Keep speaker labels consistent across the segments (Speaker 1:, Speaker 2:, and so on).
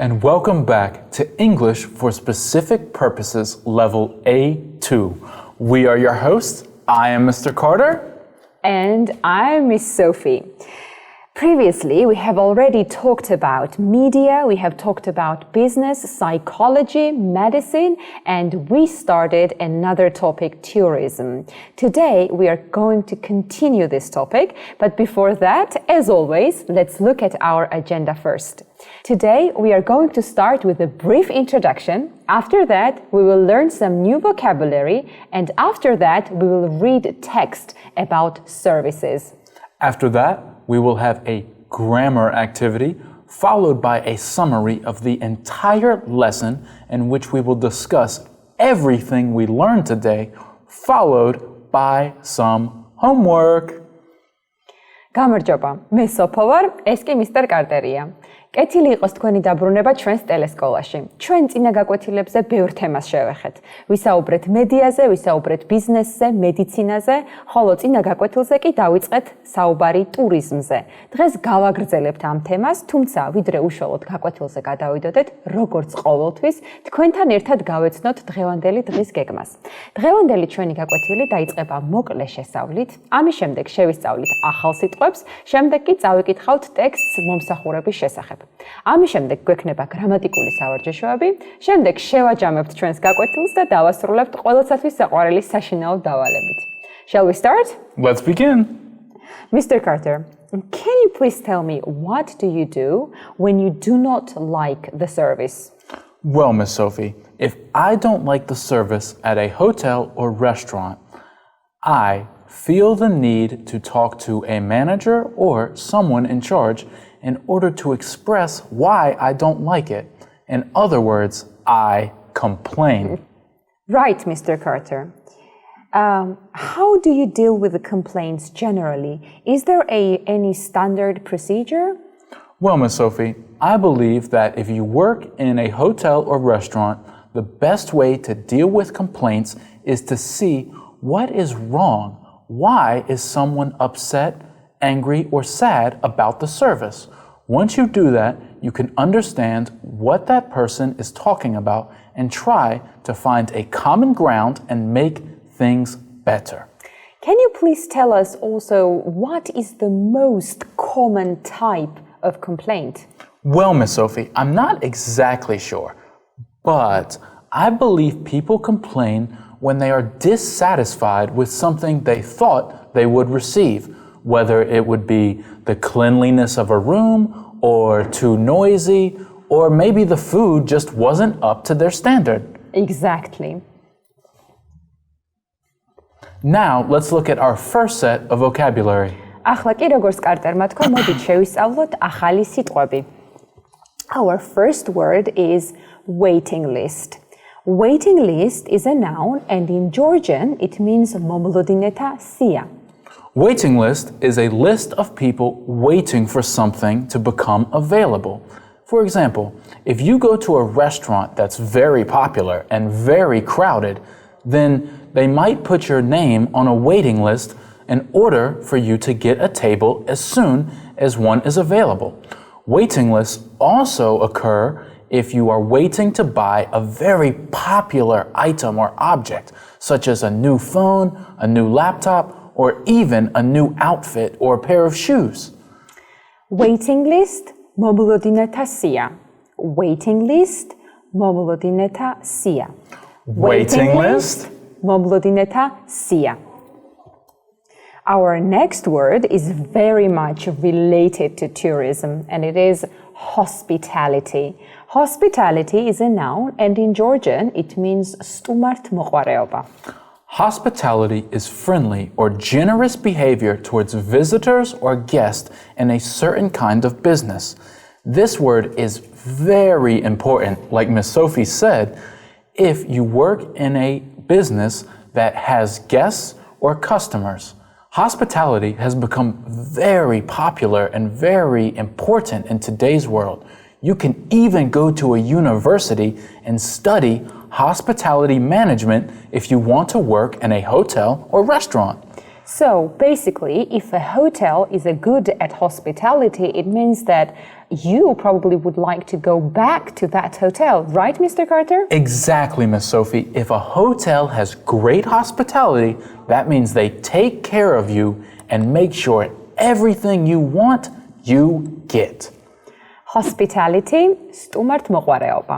Speaker 1: and welcome back to English for Specific Purposes Level A2. We are your hosts. I am Mr. Carter.
Speaker 2: And I'm Miss Sophie. Previously, we have already talked about media, we have talked about business, psychology, medicine, and we started another topic, tourism. Today, we are going to continue this topic, but before that, as always, let's look at our agenda first. Today, we are going to start with a brief introduction. After that, we will learn some new vocabulary, and after that, we will read text about services.
Speaker 1: After that, we will have a grammar activity followed by a summary of the entire lesson in which we will discuss everything we learned today, followed by some homework.
Speaker 2: გამარჯობა, მე სოფო ვარ, ეს კი მისტერ კარტერია. კეთილი იყოს თქვენი დაბრუნება ჩვენს ტელესკოლაში. ჩვენ წინა გაკვეთილებზე ბევრ თემას შევეხეთ. ვისაუბრეთ მედიაზე, ვისაუბრეთ ბიზნესზე, მედიცინაზე, ხოლო წინა გაკვეთილზე კი დავიწყეთ საუბარი ტურიზმზე. დღეს გავაგრძელებთ ამ თემას, თუმცა ვიდრე უშუალოდ გაკვეთილზე გადავიდოდეთ, როგორც ყოველთვის, თქვენთან ერთად გავეცნოთ დღევანდელი დღის გეგმას. დღევანდელი ჩვენი გაკვეთილი დაიწყება მოკლე შესავლით, ამის შემდეგ შევისწავლით ახალ სიტყვებს, შემდეგ კი წავიკითხავთ ტექსტს მომსახურების შესახებ. ამის შემდეგ გვექნება გრამატიკული სავარჯიშოები, შემდეგ შევაჯამებთ ჩვენს გაკვეთილს და დავასრულებთ ყველასათვის საყვარელი საშინაო დავალებით. Shall we start?
Speaker 1: Let's begin.
Speaker 2: Mr. Carter, can you please tell me what do you do when you do not like the service?
Speaker 1: Well, Miss Sophie, if I don't like the service at a hotel or restaurant, I feel the need to talk to a manager or someone in charge in order to express why I don't like it. In other words, I complain.
Speaker 2: Right, Mr. Carter. How do you deal with the complaints generally? Is there any standard procedure?
Speaker 1: Well, Miss Sophie, I believe that if you work in a hotel or restaurant, the best way to deal with complaints is to see what is wrong. Why is someone upset, angry, or sad about the service? Once you do that, you can understand what that person is talking about and try to find a common ground and make things better.
Speaker 2: Can you please tell us also what is the most common type of complaint?
Speaker 1: Well, Miss Sophie, I'm not exactly sure, but I believe people complain when they are dissatisfied with something they thought they would receive, whether it would be the cleanliness of a room or too noisy, or maybe the food just wasn't up to their standard.
Speaker 2: Exactly.
Speaker 1: Now, let's look at our first set of vocabulary.
Speaker 2: ახლა კი როგორც კარტერმა თქვა, მოდით შევისწავლოთ ახალი სიტყვები. Our first word is waiting list. Waiting list is a noun, and in Georgian it means მომლოდინეთა სია.
Speaker 1: Waiting list is a list of people waiting for something to become available. For example, if you go to a restaurant that's very popular and very crowded, then they might put your name on a waiting list in order for you to get a table as soon as one is available. Waiting lists also occur if you are waiting to buy a very popular item or object, such as a new phone, a new laptop, or even a new outfit or a pair of shoes.
Speaker 2: Waiting list, მომლოდინეთა სია. Waiting list, მომლოდინეთა სია.
Speaker 1: Waiting list,
Speaker 2: მომლოდინეთა სია. Our next word is very much related to tourism, and it is hospitality. Hospitality is a noun, and in Georgian it means სტუმართმოყვარეობა.
Speaker 1: Hospitality is friendly or generous behavior towards visitors or guests in a certain kind of business. This word is very important, like Miss Sophie said, if you work in a business that has guests or customers. Hospitality has become very popular and very important in today's world. You can even go to a university and study hospitality management if you want to work in a hotel or restaurant.
Speaker 2: So basically, if a hotel is good at hospitality, it means that you probably would like to go back to that hotel, right, Mr. Carter?
Speaker 1: Exactly, Miss Sophie. If a hotel has great hospitality, that means they take care of you and make sure everything you want, you get.
Speaker 2: Hospitality, სტუმართ მოყვარეობა.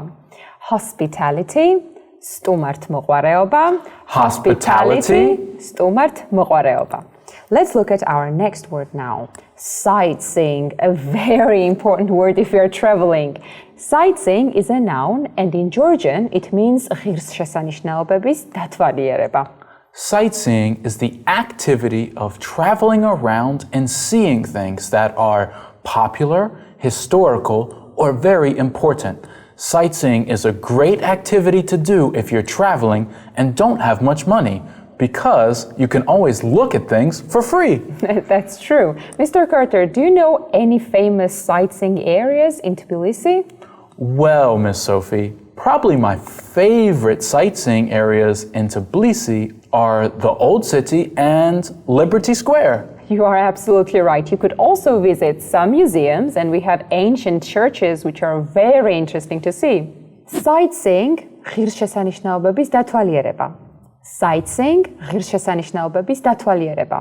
Speaker 2: Hospitality, სტუმართ მოყვარეობა. Hospitality, სტუმართ მოყვარეობა. Let's look at our next word now. Sightseeing, a very important word if you're traveling. Sightseeing is a noun and in Georgian it means ღირსშესანიშნაობების დათვალიერება.
Speaker 1: Sightseeing is the activity of traveling around and seeing things that are popular, historical, or very important. Sightseeing is a great activity to do if you're traveling and don't have much money, because you can always look at things for free.
Speaker 2: That's true. Mr. Carter, do you know any famous sightseeing areas in Tbilisi?
Speaker 1: Well, Miss Sophie, probably my favorite sightseeing areas in Tbilisi are the Old City and Liberty Square.
Speaker 2: You are absolutely right. You could also visit some museums, and we have ancient churches which are very interesting to see. Sightseeing, ღირსშესანიშნაობების დათვალიერება. Sightseeing, ღირსშესანიშნაობების დათვალიერება.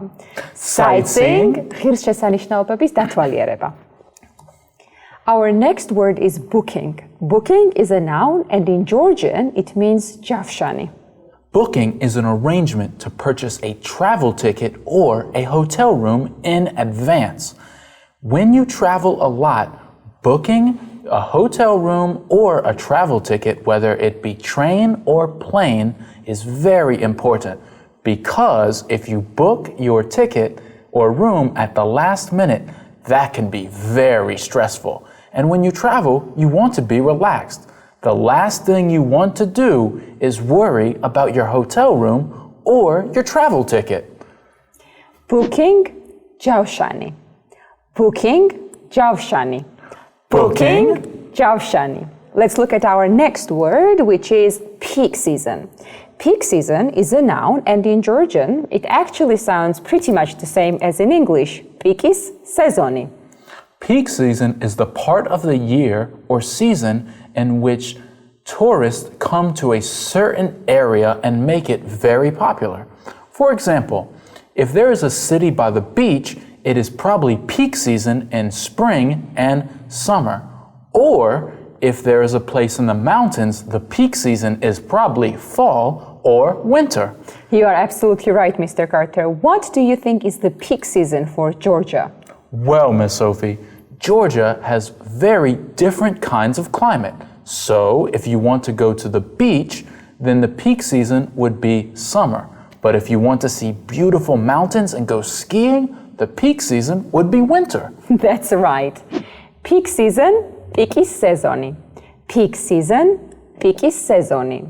Speaker 2: Sightseeing, ღირსშესანიშნაობების დათვალიერება. Our next word is booking. Booking is a noun, and in Georgian it means javshani.
Speaker 1: Booking is an arrangement to purchase a travel ticket or a hotel room in advance. When you travel a lot, booking a hotel room or a travel ticket, whether it be train or plane, is very important, because if you book your ticket or room at the last minute, that can be very stressful. And when you travel, you want to be relaxed. The last thing you want to do is worry about your hotel room or your travel ticket.
Speaker 2: Booking, javshani. Booking, javshani. Booking, javshani. Let's look at our next word, which is peak season. Peak season is a noun, and in Georgian, it actually sounds pretty much the same as in English. Pikis sezoni.
Speaker 1: Peak season is the part of the year or season in which tourists come to a certain area and make it very popular. For example, if there is a city by the beach, it is probably peak season in spring and summer. Or if there is a place in the mountains, the peak season is probably fall or winter.
Speaker 2: You are absolutely right, Mr. Carter. What do you think is the peak season for Georgia?
Speaker 1: Well, Miss Sophie, Georgia has very different kinds of climate. So if you want to go to the beach, then the peak season would be summer. But if you want to see beautiful mountains and go skiing, the peak season would be winter.
Speaker 2: That's right. Peak season, pikis sezoni. Peak season, pikis sezoni.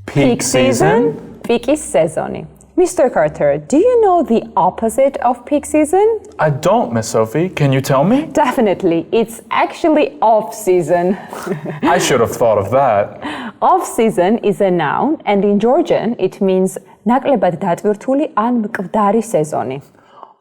Speaker 1: Peak season,
Speaker 2: pikis sezoni. Mr. Carter, do you know the opposite of peak season?
Speaker 1: I don't, Miss Sophie. Can you tell me?
Speaker 2: Definitely. It's actually off-season.
Speaker 1: I should have thought of that.
Speaker 2: Off-season is a noun, and in Georgian it means ნაკლებად დატვირთული ან მკვდარი სეზონი.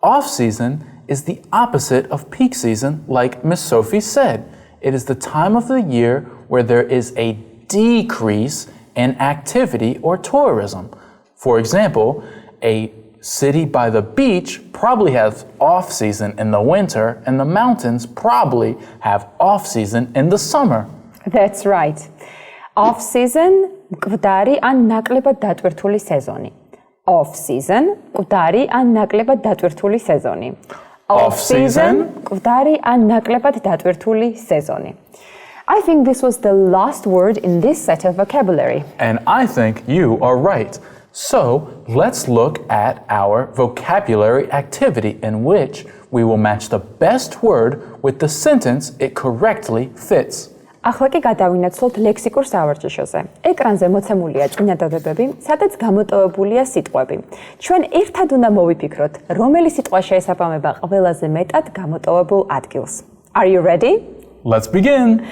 Speaker 1: Off-season is the opposite of peak season, like Miss Sophie said. It is the time of the year where there is a decrease in activity or tourism. For example, a city by the beach probably has off-season in the winter, and the mountains probably have off-season in the summer.
Speaker 2: That's right. Off-season, მკვდარი ან ნაკლებად დატვირთული სეზონი. Off-season, მკვდარი ან ნაკლებად დატვირთული სეზონი. Off-season, მკვდარი ან ნაკლებად დატვირთული სეზონი. I think this was the last word in this set of vocabulary.
Speaker 1: And I think you are right. So let's look at our vocabulary activity, in which we will match the best word with the sentence it correctly fits.
Speaker 2: ახლა კი გადავინაცვლოთ ლექსიკურ სავარჯიშოზე. ეკრანზე მოცემულია წინადადებები, სადაც გამოტოვებულია სიტყვები. ჩვენ ერთად უნდა მოვიფიქროთ, რომელი სიტყვა შეესაბამება ყველაზე მეტად გამოტოვებულ ადგილს. Are you ready?
Speaker 1: Let's begin.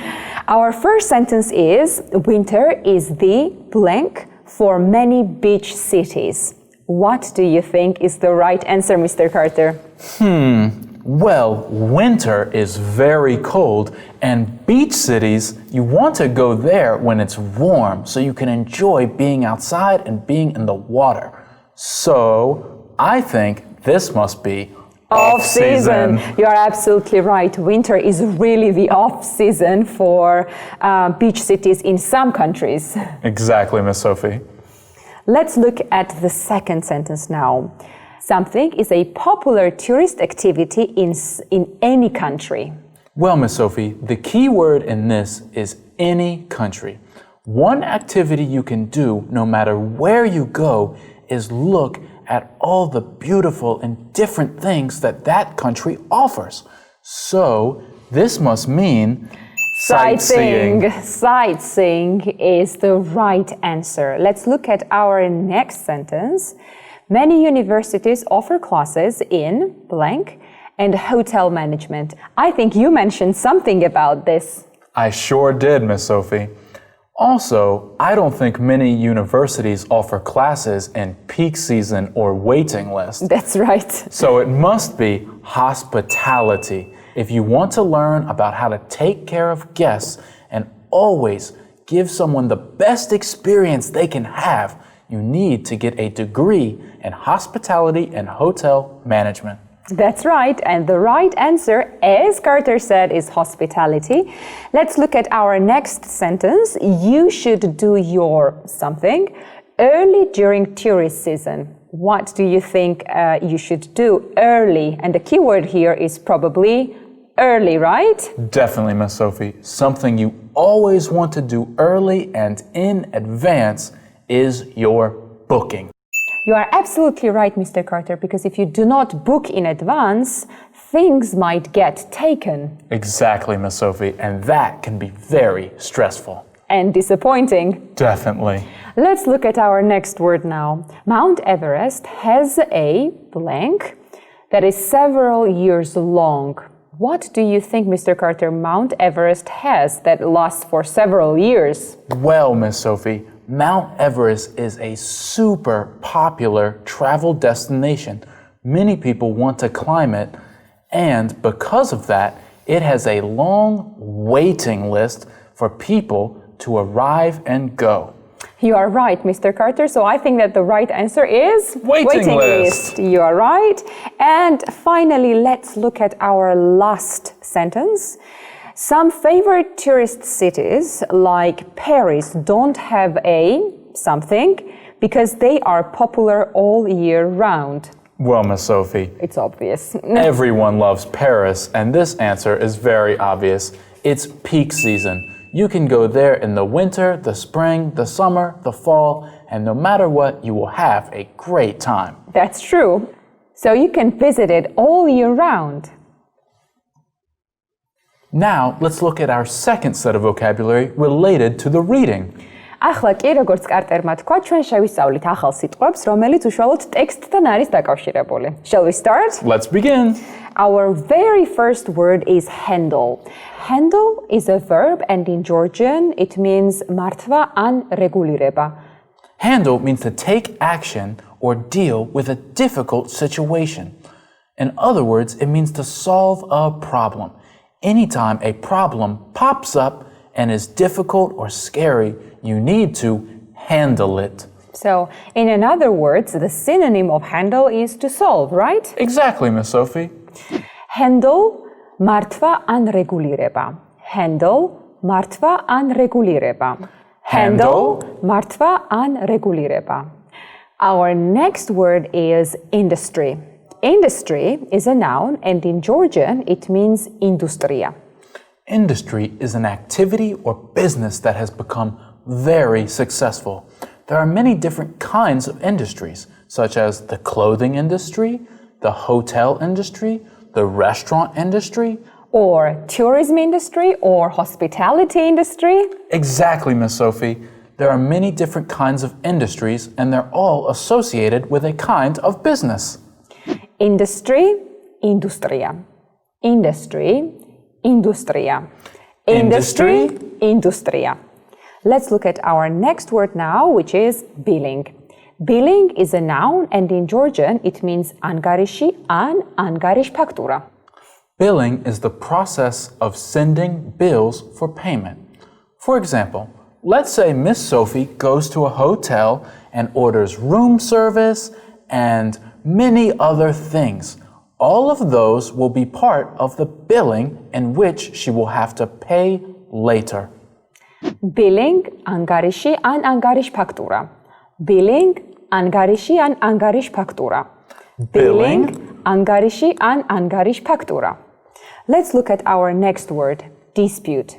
Speaker 2: Our first sentence is winter is the blank for many beach cities. What do you think is the right answer, Mr. Carter?
Speaker 1: Well, winter is very cold, and beach cities, you want to go there when it's warm so you can enjoy being outside and being in the water. So, I think this must be off-season.
Speaker 2: You are absolutely right. Winter is really the off-season for beach cities in some countries.
Speaker 1: Exactly, Miss Sophie.
Speaker 2: Let's look at the second sentence now. Something is a popular tourist activity in any country.
Speaker 1: Well, Miss Sophie, the key word in this is any country. One activity you can do no matter where you go is look at all the beautiful and different things that that country offers. So, this must mean sightseeing.
Speaker 2: Sightseeing is the right answer. Let's look at our next sentence. Many universities offer classes in blank and hotel management. I think you mentioned something about this.
Speaker 1: I sure did, Miss Sophie. Also, I don't think many universities offer classes in peak season or waiting list.
Speaker 2: That's right.
Speaker 1: So it must be hospitality. If you want to learn about how to take care of guests and always give someone the best experience they can have, you need to get a degree in hospitality and hotel management.
Speaker 2: That's right, and the right answer, as Carter said, is hospitality. Let's look at our next sentence. You should do your something early during tourist season. What do you think you should do early? And the key word here is probably early, right?
Speaker 1: Definitely, Miss Sophie. Something you always want to do early and in advance is your booking.
Speaker 2: You are absolutely right, Mr. Carter, because if you do not book in advance, things might get taken.
Speaker 1: Exactly, Miss Sophie, and that can be very stressful.
Speaker 2: And disappointing.
Speaker 1: Definitely.
Speaker 2: Let's look at our next word now. Mount Everest has a blank that is several years long. What do you think, Mr. Carter, Mount Everest has that lasts for several years?
Speaker 1: Well, Miss Sophie, Mount Everest is a super popular travel destination. Many people want to climb it, and because of that, it has a long waiting list for people to arrive and go.
Speaker 2: You are right, Mr. Carter. So I think that the right answer is
Speaker 1: waiting list.
Speaker 2: You are right. And finally, let's look at our last sentence. Some favorite tourist cities like Paris don't have a something because they are popular all year round.
Speaker 1: Well, Miss Sophie,
Speaker 2: it's obvious.
Speaker 1: Everyone loves Paris, and this answer is very obvious. It's peak season. You can go there in the winter, the spring, the summer, the fall, and no matter what, you will have a great time.
Speaker 2: That's true. So you can visit it all year round.
Speaker 1: Now, let's look at our second set of vocabulary related to the reading.
Speaker 2: ახლა კი როგორც კარტერმა თქვა, ჩვენ შევისწავლით ახალ სიტყვებს, რომელიც უშუალოდ ტექსტთან არის დაკავშირებული. Shall we start?
Speaker 1: Let's begin.
Speaker 2: Our very first word is handle. Handle is a verb and in Georgian it means მართვა ან რეგულირება.
Speaker 1: Handle means to take action or deal with a difficult situation. In other words, it means to solve a problem. Anytime a problem pops up and is difficult or scary, you need to handle it.
Speaker 2: So, in other words, the synonym of handle is to solve, right?
Speaker 1: Exactly, Miss Sophie.
Speaker 2: Handle, მართვა ან რეგულირება. Handle, მართვა ან რეგულირება. Handle, მართვა ან რეგულირება. Our next word is industry. Industry is a noun, and in Georgian it means industria.
Speaker 1: Industry is an activity or business that has become very successful. There are many different kinds of industries, such as the clothing industry, the hotel industry, the restaurant industry,
Speaker 2: or tourism industry, or hospitality industry.
Speaker 1: Exactly, Miss Sophie. There are many different kinds of industries, and they're all associated with a kind of business.
Speaker 2: Industry, industria. Industry, industria. Industry, industria. Let's look at our next word now, which is billing. Billing is a noun and in Georgian it means ანგარიში ან ანგარიშ ფაქტურა.
Speaker 1: Billing is the process of sending bills for payment. For example, let's say Miss Sophie goes to a hotel and orders room service and many other things. All of those will be part of the billing in which she will have to pay later.
Speaker 2: Billing ანგარიში ან ანგარიშ ფაქტურა. Billing ანგარიში ან ანგარიშ ფაქტურა. Billing ანგარიში ან ანგარიშ ფაქტურა. Let's look at our next word, dispute.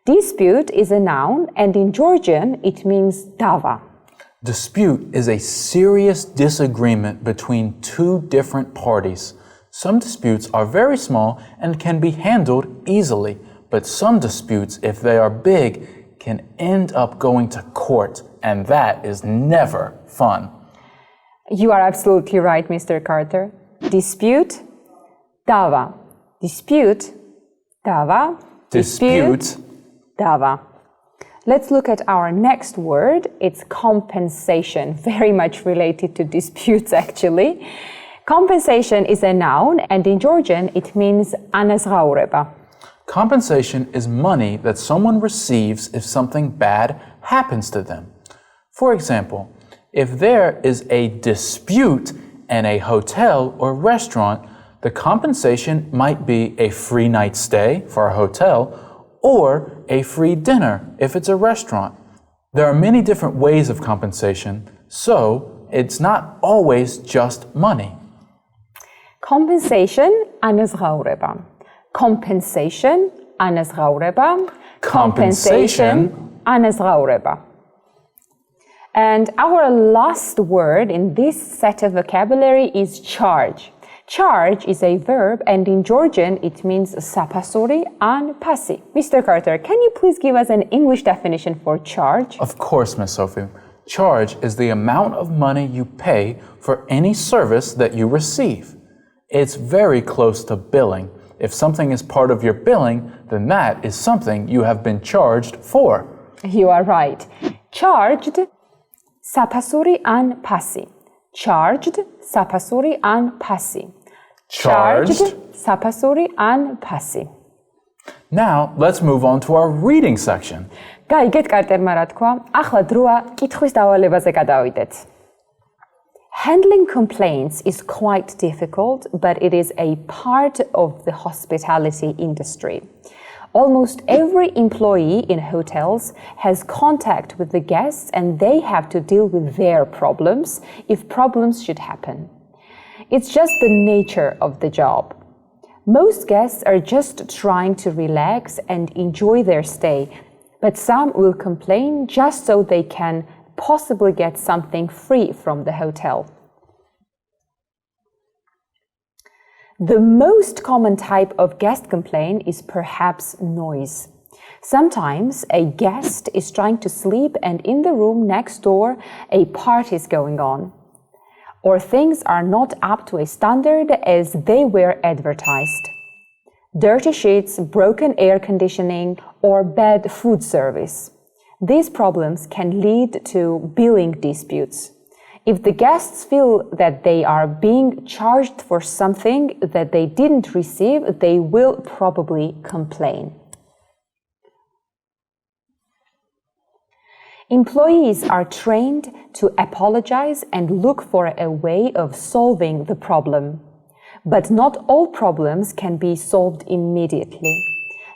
Speaker 2: Dispute is a noun and in Georgian it means dava.
Speaker 1: Dispute is a serious disagreement between two different parties. Some disputes are very small and can be handled easily, but some disputes, if they are big, can end up going to court, and that is never fun.
Speaker 2: You are absolutely right, Mr. Carter. Dispute, dava. Dispute, dava.
Speaker 1: Dispute,
Speaker 2: dava. Let's look at our next word. It's compensation, very much related to disputes actually. Compensation is a noun and in Georgian it means ანაზღაურება.
Speaker 1: Compensation is money that someone receives if something bad happens to them. For example, if there is a dispute in a hotel or restaurant, the compensation might be a free night stay for a hotel or a free dinner if it's a restaurant. There are many different ways of compensation, so it's not always just money.
Speaker 2: Compensation ანაზღაურება. Compensation ანაზღაურება. Compensation ანაზღაურება. And our last word in this set of vocabulary is charge. Charge is a verb and in Georgian it means საფასური ან ფასი. Mr. Carter, can you please give us an English definition for charge?
Speaker 1: Of course, Miss Sophie. Charge is the amount of money you pay for any service that you receive. It's very close to billing. If something is part of your billing, then that is something you have been charged for.
Speaker 2: You are right. Charged, საფასური ან ფასი. Charged, საფასური ან ფასი.
Speaker 1: Charged,
Speaker 2: საფასური ან ფასი.
Speaker 1: Now, let's move on to our reading section.
Speaker 2: გაიგეთ კარტერმა რა თქვა? ახლა დროა კითხვის დავალებაზე გადავიდეთ. Handling complaints is quite difficult, but it is a part of the hospitality industry. Almost every employee in hotels has contact with the guests and they have to deal with their problems if problems should happen. It's just the nature of the job. Most guests are just trying to relax and enjoy their stay, but some will complain just so they can possibly get something free from the hotel. The most common type of guest complaint is perhaps noise. Sometimes a guest is trying to sleep and in the room next door a party is going on. Or things are not up to a standard as they were advertised. Dirty sheets, broken air conditioning, or bad food service. These problems can lead to billing disputes. If the guests feel that they are being charged for something that they didn't receive, they will probably complain. Employees are trained to apologize and look for a way of solving the problem. But not all problems can be solved immediately.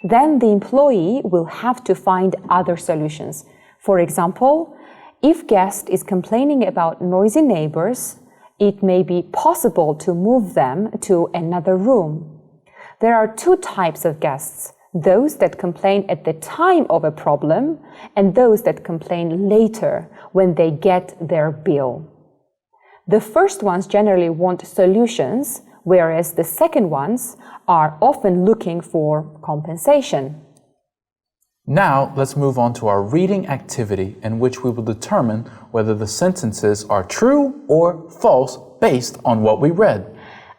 Speaker 2: Then the employee will have to find other solutions. For example, if guest is complaining about noisy neighbors, it may be possible to move them to another room. There are two types of guests, those that complain at the time of a problem and those that complain later when they get their bill. The first ones generally want solutions, whereas the second ones are often looking for compensation.
Speaker 1: Now, let's move on to our reading activity in which we will determine whether the sentences are true or false based on what we read.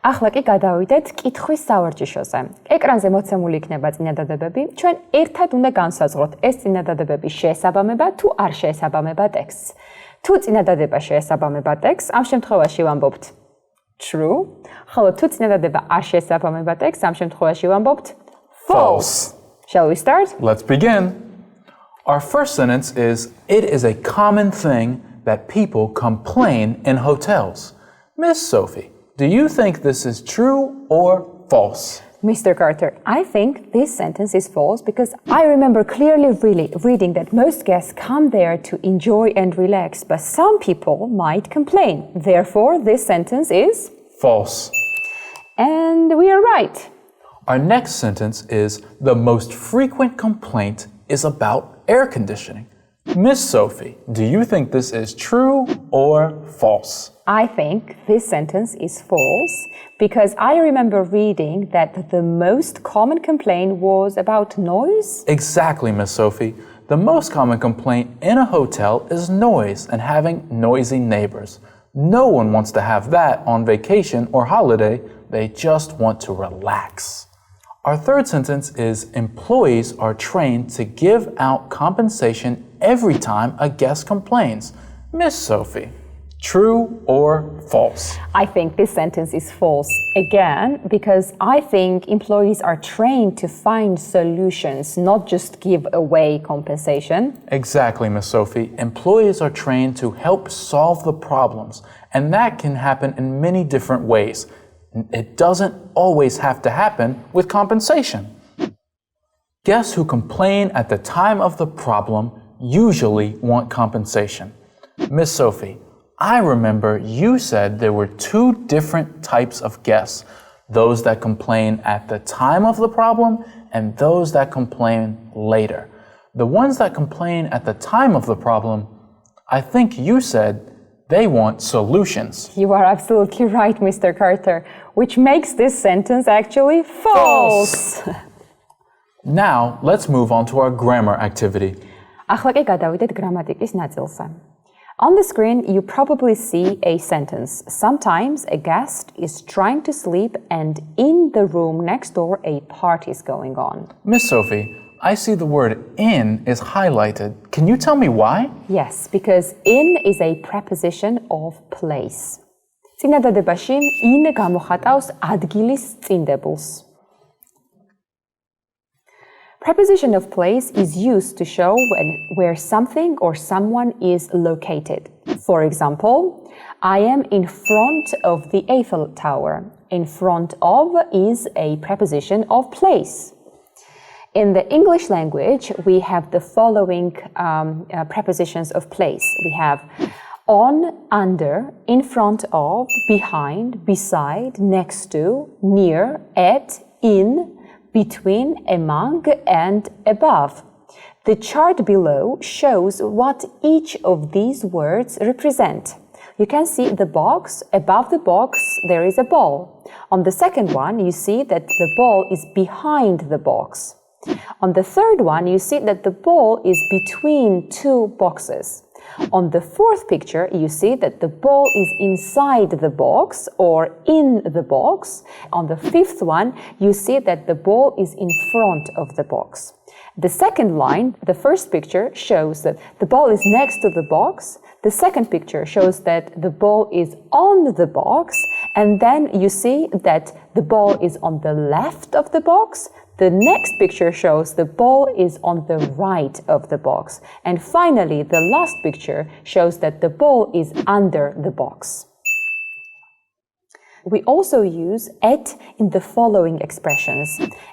Speaker 2: ახლა კი გადავიდეთ კითხვის სავარჯიშოზე. ეკრანზე მოცემული იქნება წინადადებები. ჩვენ ერთად უნდა განსაზღვროთ ეს წინადადებები შეესაბამება თუ არ შეესაბამება ტექსტს. თუ წინადადება შეესაბამება ტექსტს, ამ შემთხვევაში ვამბობთ true, ხოლო თუ წინადადება არ შეესაბამება ტექსტს, ამ შემთხვევაში ვამბობთ false. Shall we start?
Speaker 1: Let's begin. Our first sentence is, it is a common thing that people complain in hotels. Miss Sophie, do you think this is true or false?
Speaker 2: Mr. Carter, I think this sentence is false because I remember clearly reading that most guests come there to enjoy and relax, but some people might complain. Therefore, this sentence is
Speaker 1: false.
Speaker 2: And we are right.
Speaker 1: Our next sentence is, the most frequent complaint is about air conditioning. Miss Sophie, do you think this is true or false?
Speaker 2: I think this sentence is false because I remember reading that the most common complaint was about noise.
Speaker 1: Exactly, Miss Sophie. The most common complaint in a hotel is noise and having noisy neighbors. No one wants to have that on vacation or holiday. They just want to relax. Our third sentence is, employees are trained to give out compensation every time a guest complains. Miss Sophie, true or false?
Speaker 2: I think this sentence is false again because I think employees are trained to find solutions, not just give away compensation.
Speaker 1: Exactly, Miss Sophie. Employees are trained to help solve the problems, and that can happen in many different ways. It doesn't always have to happen with compensation. Guests who complain at the time of the problem usually want compensation. Miss Sophie, I remember you said there were two different types of guests, those that complain at the time of the problem and those that complain later. The ones that complain at the time of the problem, I think you said they want solutions.
Speaker 2: You are absolutely right, Mr. Carter, which makes this sentence actually false.
Speaker 1: Now, let's move on to our grammar activity.
Speaker 2: ახლა კი გადავიდეთ გრამატიკის ნაწილზე. On the screen, you probably see a sentence. Sometimes a guest is trying to sleep and in the room next door a party is going on.
Speaker 1: Miss Sophie, I see the word in is highlighted. Can you tell me why?
Speaker 2: Yes, because in is a preposition of place. წინადადებაში in გამოხატავს ადგილის წინდებულს. Preposition of place is used to show where something or someone is located. For example, I am in front of the Eiffel Tower. In front of is a preposition of place. In the English language, we have the following prepositions of place. We have on, under, in front of, behind, beside, next to, near, at, in, between, among, and above. The chart below shows what each of these words represent. You can see the box. Above the box, there is a ball. On the second one, you see that the ball is behind the box. On the third one, you see that the ball is between two boxes. On the fourth picture, you see that the ball is inside the box or in the box. On the fifth one, you see that the ball is in front of the box. The second line, the first picture, shows that the ball is next to the box. The second picture shows that the ball is on the box. And then you see that the ball is on the left of the box. The next picture shows the ball is on the right of the box. And finally, the last picture shows that the ball is under the box. We also use at in the following expressions: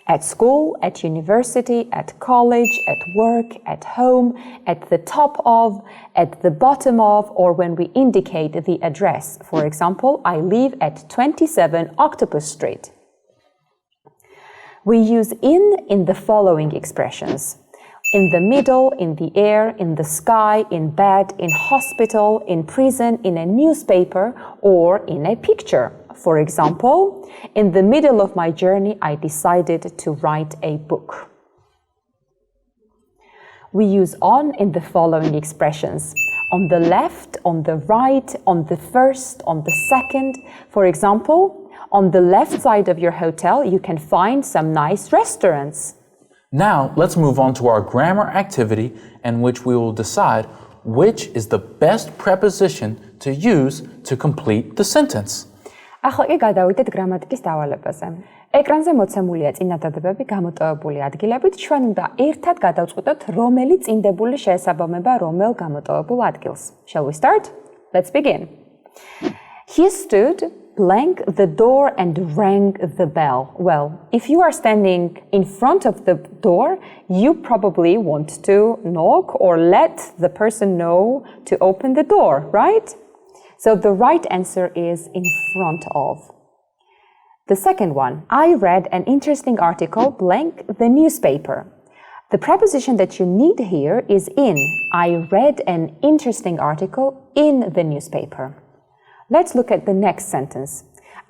Speaker 2: at school, at university, at college, at work, at home, at the top of, at the bottom of, or when we indicate the address. For example, I live at 27 Octopus Street. We use in the following expressions: in the middle, in the air, in the sky, in bed, in hospital, in prison, in a newspaper, or in a picture. For example, in the middle of my journey, I decided to write a book. We use on in the following expressions: on the left, on the right, on the first, on the second. For example, on the left side of your hotel, you can find some nice restaurants.
Speaker 1: Now, let's move on to our grammar activity in which we will decide which is the best preposition to use to complete the sentence.
Speaker 2: ახლა კი გადავიდეთ გრამატიკის დავალებაზე. ეკრანზე მოცემულია წინადადებები გამოტოვებული ადგილებით. ჩვენ უნდა ერთად გადავწყვიტოთ, რომელი წინდებული შეესაბამება რომელ გამოტოვებულ ადგილს. Shall we start? Let's begin. He stood blank the door and rang the bell. Well, if you are standing in front of the door, you probably want to knock or let the person know to open the door, right? So the right answer is in front of. The second one, I read an interesting article blank the newspaper. The preposition that you need here is in. I read an interesting article in the newspaper. Let's look at the next sentence.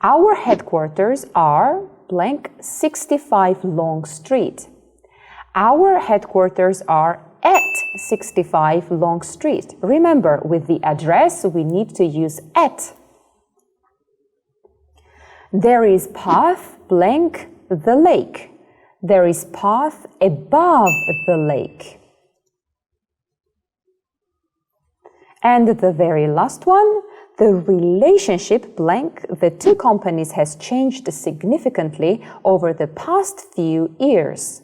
Speaker 2: Our headquarters are blank 65 Long Street. Our headquarters are at 65 Long Street. Remember, with the address, we need to use at. There is path blank the lake. There is path above the lake. And the very last one, the relationship blank the two companies has changed significantly over the past few years.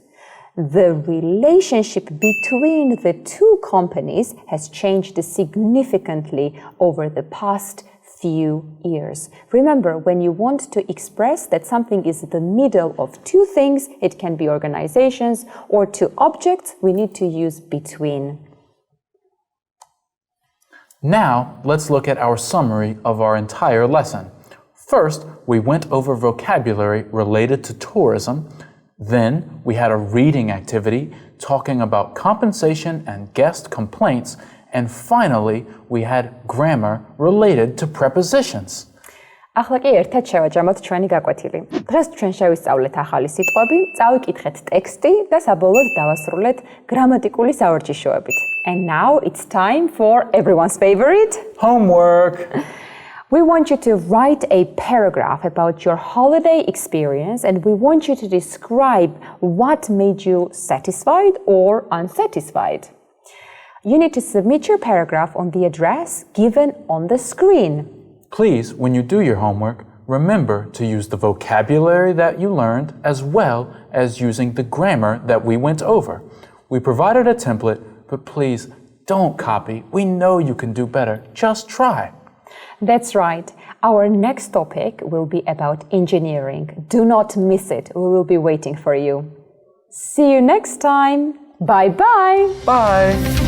Speaker 2: The relationship between the two companies has changed significantly over the past few years. Remember, when you want to express that something is the middle of two things, it can be organizations or two objects, we need to use between.
Speaker 1: Now, let's look at our summary of our entire lesson. First, we went over vocabulary related to tourism. Then, we had a reading activity talking about compensation and guest complaints. And finally, we had grammar related to prepositions.
Speaker 2: ახლა კი ერთად შევაჯამოთ ჩვენი გაკვეთილი. დღეს ჩვენ შევისწავლეთ ახალი სიტყვები, წავიკითხეთ ტექსტი და საბოლოოდ დავასრულეთ გრამატიკული საორჩიშოებით. And now it's time for everyone's favorite
Speaker 1: homework.
Speaker 2: We want you to write a paragraph about your holiday experience and we want you to describe what made you satisfied or unsatisfied. You need to submit your paragraph on the address given on the screen.
Speaker 1: Please, when you do your homework, remember to use the vocabulary that you learned as well as using the grammar that we went over. We provided a template, but please don't copy. We know you can do better. Just try.
Speaker 2: That's right. Our next topic will be about engineering. Do not miss it. We will be waiting for you. See you next time. Bye-bye.
Speaker 1: Bye.